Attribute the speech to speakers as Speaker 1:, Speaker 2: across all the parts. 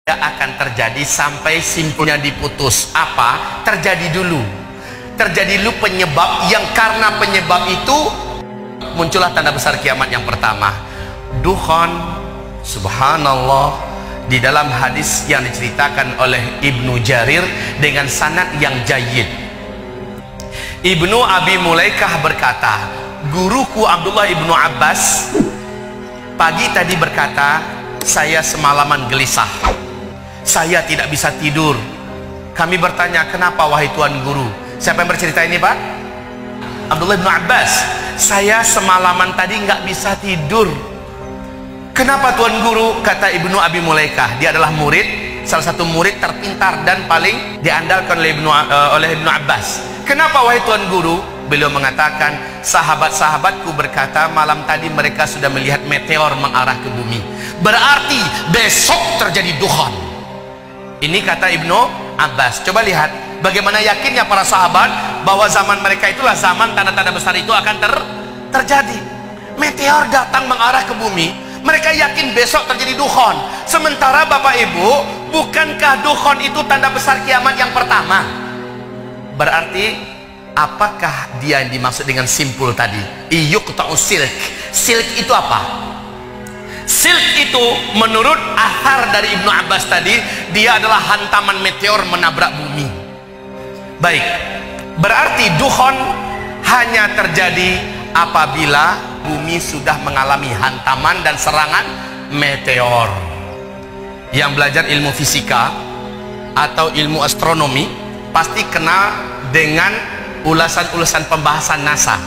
Speaker 1: akan terjadi sampai simpulnya diputus. Apa? Terjadi dulu penyebab, yang karena penyebab itu muncullah tanda besar kiamat yang pertama, dukhan. Subhanallah, di dalam hadis yang diceritakan oleh Ibnu Jarir dengan sanad yang jayyid, Ibnu Abi Mulaikah berkata, guruku Abdullah Ibnu Abbas pagi tadi berkata, saya semalaman gelisah, saya tidak bisa tidur. Kami bertanya, kenapa wahai tuan guru? Siapa yang bercerita ini, Pak? Abdullah bin Abbas. Saya semalaman tadi nggak bisa tidur. Kenapa tuan guru? Kata Ibnu Abi Mulaikah, dia adalah murid, salah satu murid terpintar dan paling diandalkan oleh Ibnu Abbas. Kenapa wahai tuan guru? Beliau mengatakan, sahabat-sahabatku berkata, malam tadi mereka sudah melihat meteor mengarah ke bumi. Berarti besok terjadi dukhan. Ini kata Ibnu Abbas. Coba lihat bagaimana yakinnya para sahabat bahwa zaman mereka itulah zaman tanda-tanda besar itu akan terjadi. Meteor datang mengarah ke bumi, mereka yakin besok terjadi dukhan. Sementara Bapak Ibu, bukankah dukhan itu tanda besar kiamat yang pertama? Berarti apakah dia yang dimaksud dengan simpul tadi? Iyuqta'u silk. Silk itu apa? Silk itu menurut athar dari Ibnu Abbas tadi, dia adalah hantaman meteor menabrak bumi. Baik, berarti dukhan hanya terjadi apabila bumi sudah mengalami hantaman dan serangan meteor. Yang belajar ilmu fisika atau ilmu astronomi pasti kenal dengan ulasan-ulasan pembahasan NASA.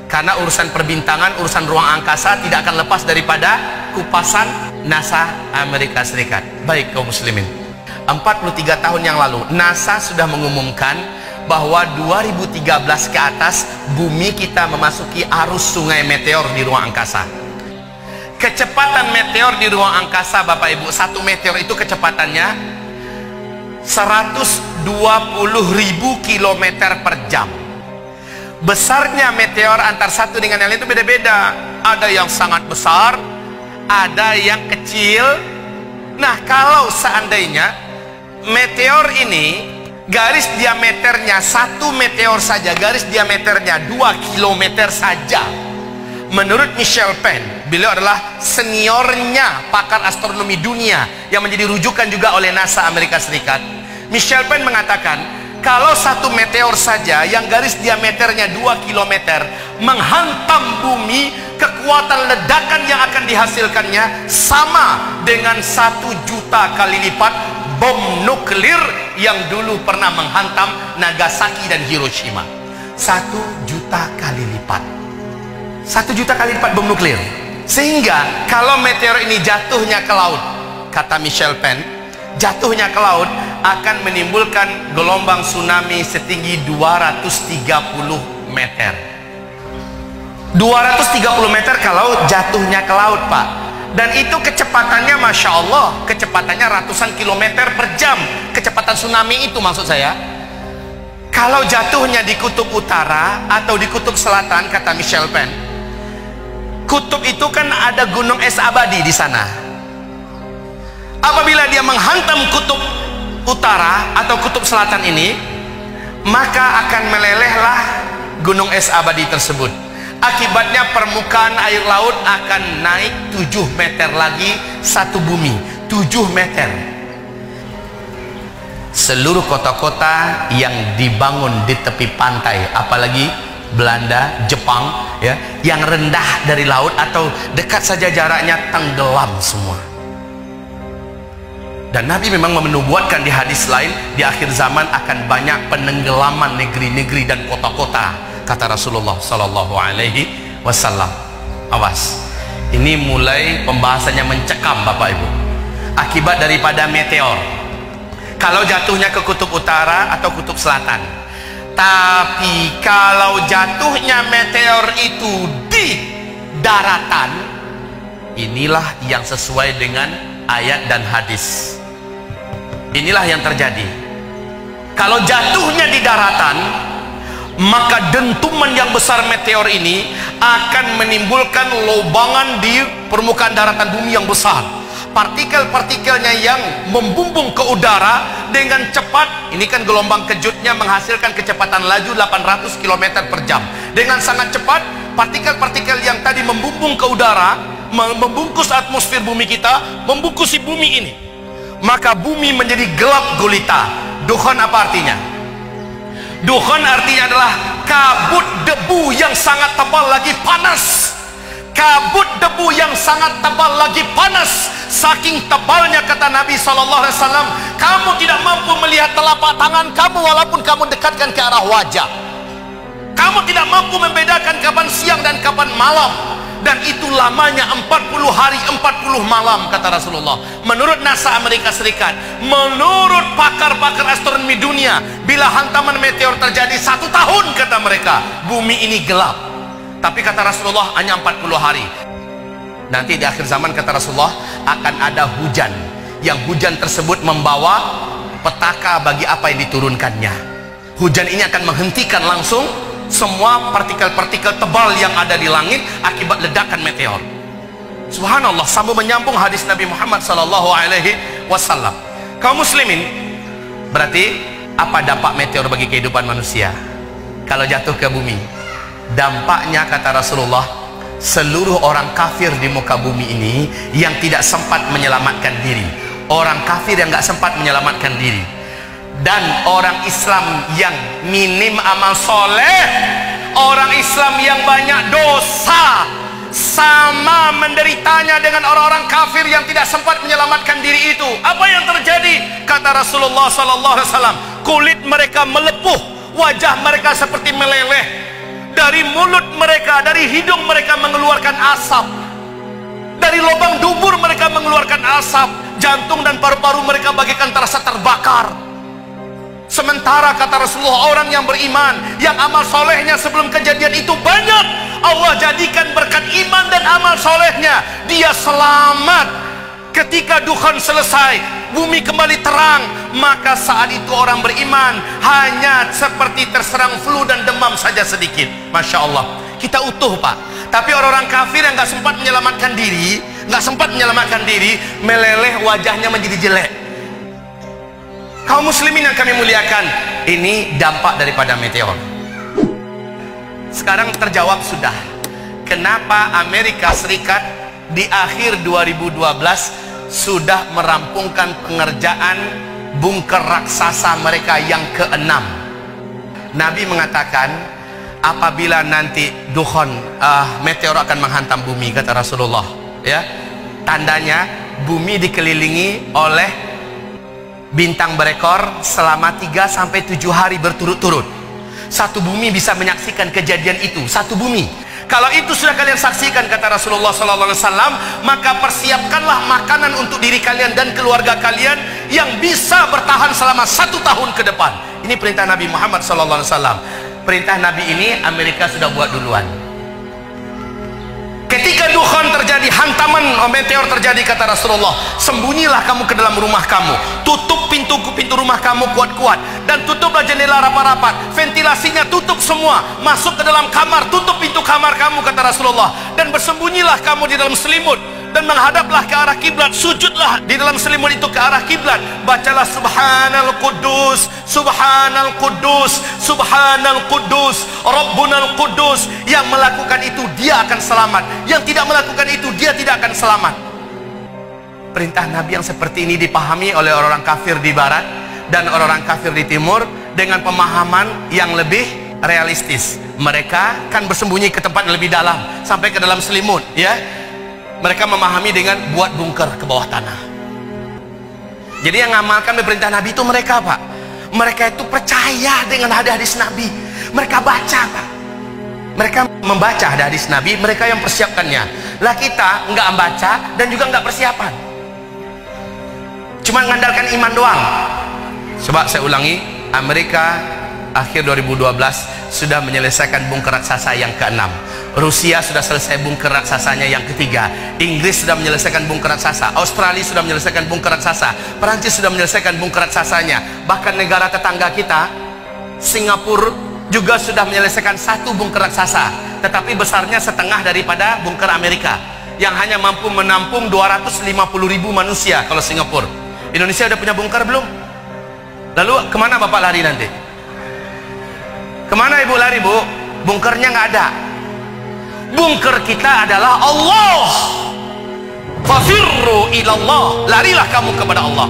Speaker 1: Karena urusan perbintangan, urusan ruang angkasa tidak akan lepas daripada kupasan NASA Amerika Serikat. Baik kaum muslimin, 43 tahun yang lalu NASA sudah mengumumkan bahwa 2013 ke atas bumi kita memasuki arus sungai meteor di ruang angkasa. Kecepatan meteor di ruang angkasa, Bapak Ibu, satu meteor itu kecepatannya 120.000 km per jam. Besarnya meteor antar satu dengan yang lain itu beda-beda. Ada yang sangat besar, ada yang kecil. Nah, kalau seandainya meteor ini garis diameternya, satu meteor saja garis diameternya 2 km saja, menurut Michel Penn, beliau adalah seniornya pakar astronomi dunia yang menjadi rujukan juga oleh NASA Amerika Serikat. Michel Penn mengatakan, kalau satu meteor saja yang garis diameternya 2 km menghantam bumi, kekuatan ledakan yang akan dihasilkannya sama dengan 1 juta kali lipat bom nuklir yang dulu pernah menghantam Nagasaki dan Hiroshima. 1 juta kali lipat. 1 juta kali lipat bom nuklir. Sehingga kalau meteor ini jatuhnya ke laut, kata Michel Penn, jatuhnya ke laut akan menimbulkan gelombang tsunami setinggi 230 meter. 230 meter kalau jatuhnya ke laut, Pak. Dan itu kecepatannya, Masya Allah, kecepatannya ratusan kilometer per jam. Kecepatan tsunami itu maksud saya. Kalau jatuhnya di kutub utara atau di kutub selatan, kata Michel Penn, kutub itu kan ada gunung es abadi di sana. Apabila dia menghantam kutub utara atau kutub selatan ini, maka akan melelehlah gunung es abadi tersebut. Akibatnya permukaan air laut akan naik 7 meter lagi, satu bumi 7 meter. Seluruh kota-kota yang dibangun di tepi pantai, apalagi Belanda, Jepang, ya, yang rendah dari laut atau dekat saja jaraknya, tenggelam semua. Dan Nabi memang menubuatkan di hadis lain, di akhir zaman akan banyak penenggelaman negeri-negeri dan kota-kota, kata Rasulullah Sallallahu Alaihi Wasallam. Awas, ini mulai pembahasannya mencekam, Bapak Ibu. Akibat daripada meteor, kalau jatuhnya ke kutub utara atau kutub selatan. Tapi kalau jatuhnya meteor itu di daratan, inilah yang sesuai dengan ayat dan hadis. Inilah yang terjadi. Kalau jatuhnya di daratan, maka dentuman yang besar meteor ini akan menimbulkan lobangan di permukaan daratan bumi yang besar. partikel-partikelnya yang membumbung ke udara dengan cepat. Ini kan gelombang kejutnya menghasilkan kecepatan laju 800 km per jam. Dengan sangat cepat, partikel-partikel yang tadi membumbung ke udara, membungkus atmosfer bumi kita, membungkusi bumi ini. Maka bumi menjadi gelap gulita. Dukhon apa artinya? Dukhon artinya adalah kabut debu yang sangat tebal lagi panas. Kabut debu yang sangat tebal lagi panas. Saking tebalnya, kata Nabi SAW, kamu tidak mampu melihat telapak tangan kamu walaupun kamu dekatkan ke arah wajah. Kamu tidak mampu membedakan kapan siang dan kapan malam. Dan itu lamanya 40 hari 40 malam, kata Rasulullah. Menurut NASA Amerika Serikat, menurut pakar-pakar astronomi dunia, bila hantaman meteor terjadi 1 tahun, kata mereka, bumi ini gelap. Tapi kata Rasulullah hanya 40 hari. Nanti di akhir zaman, kata Rasulullah, akan ada hujan. Yang hujan tersebut membawa petaka bagi apa yang diturunkannya. Hujan ini akan menghentikan langsung semua partikel-partikel tebal yang ada di langit akibat ledakan meteor. Subhanallah, sambung menyambung hadis Nabi Muhammad SAW. Kaum muslimin, berarti apa dampak meteor bagi kehidupan manusia? Kalau jatuh ke bumi, dampaknya, kata Rasulullah, seluruh orang kafir di muka bumi ini yang tidak sempat menyelamatkan diri, orang kafir yang nggak sempat menyelamatkan diri, dan orang Islam yang minim amal soleh, orang Islam yang banyak dosa, sama menderitanya dengan orang-orang kafir yang tidak sempat menyelamatkan diri itu. Apa yang terjadi? Kata Rasulullah SAW, kulit mereka melepuh, wajah mereka seperti meleleh. Dari mulut mereka, dari hidung mereka mengeluarkan asap, dari lubang dubur mereka mengeluarkan asap, jantung dan paru-paru mereka bagaikan terasa terbakar. Sementara, kata Rasulullah, orang yang beriman, yang amal solehnya sebelum kejadian itu banyak, Allah jadikan berkat iman dan amal solehnya, dia selamat. Ketika dukhan selesai, bumi kembali terang, maka saat itu orang beriman hanya seperti terserang flu dan demam saja sedikit. Masya Allah, kita utuh, Pak. Tapi orang-orang kafir yang nggak sempat menyelamatkan diri, meleleh, wajahnya menjadi jelek. Kaum muslimin yang kami muliakan, ini dampak daripada meteor. Sekarang terjawab sudah, kenapa Amerika Serikat di akhir 2012 sudah merampungkan pengerjaan bunker raksasa mereka yang ke-6. Nabi mengatakan, apabila nanti dukhon meteor akan menghantam bumi, kata Rasulullah, ya, tandanya bumi dikelilingi oleh bintang berekor selama 3-7 hari berturut-turut. Satu bumi bisa menyaksikan kejadian itu, satu bumi. Kalau itu sudah kalian saksikan, kata Rasulullah SAW, maka persiapkanlah makanan untuk diri kalian dan keluarga kalian yang bisa bertahan selama 1 tahun ke depan. Ini perintah Nabi Muhammad SAW. Perintah Nabi ini Amerika sudah buat duluan. Ketika dukhan terjadi, hantaman meteor terjadi, kata Rasulullah, sembunyilah kamu ke dalam rumah kamu, tutup pintu rumah kamu kuat-kuat, dan tutuplah jendela rapat-rapat, ventilasinya tutup semua, masuk ke dalam kamar, tutup pintu kamar kamu, kata Rasulullah, dan bersembunyilah kamu di dalam selimut, dan menghadaplah ke arah kiblat, sujudlah di dalam selimut itu ke arah kiblat, bacalah subhanal quddus, subhanal quddus, subhanal quddus, rabbunal quddus. Yang melakukan itu dia akan selamat, yang tidak melakukan itu dia tidak akan selamat. Perintah Nabi yang seperti ini dipahami oleh orang-orang kafir di barat dan orang-orang kafir di timur dengan pemahaman yang lebih realistis. Mereka kan bersembunyi ke tempat lebih dalam, sampai ke dalam selimut, ya. Mereka memahami dengan buat bunker ke bawah tanah. Jadi yang ngamalkan perintah Nabi itu mereka, Pak. Mereka itu percaya dengan hadis Nabi. Mereka baca, Pak. Mereka membaca hadis Nabi, mereka yang persiapkannya. Lah kita nggak membaca dan juga nggak persiapan. Cuma mengandalkan iman doang. Coba saya ulangi, Amerika akhir 2012 sudah menyelesaikan bunker raksasa yang ke-6. Rusia sudah selesai bunker raksasanya yang ke-3. Inggris sudah menyelesaikan bunker raksasa. Australia sudah menyelesaikan bunker raksasa. Perancis sudah menyelesaikan bunker raksasanya. Bahkan negara tetangga kita, Singapura, juga sudah menyelesaikan 1 bunker raksasa, tetapi besarnya setengah daripada bunker Amerika. yang hanya mampu menampung 250.000 manusia. Kalau Singapura, Indonesia udah punya bunker belum? Lalu kemana bapak lari nanti? Kemana ibu lari bu? Bunkernya nggak ada. Bunker kita adalah Allah. Fafirru ilallah, larilah kamu kepada Allah.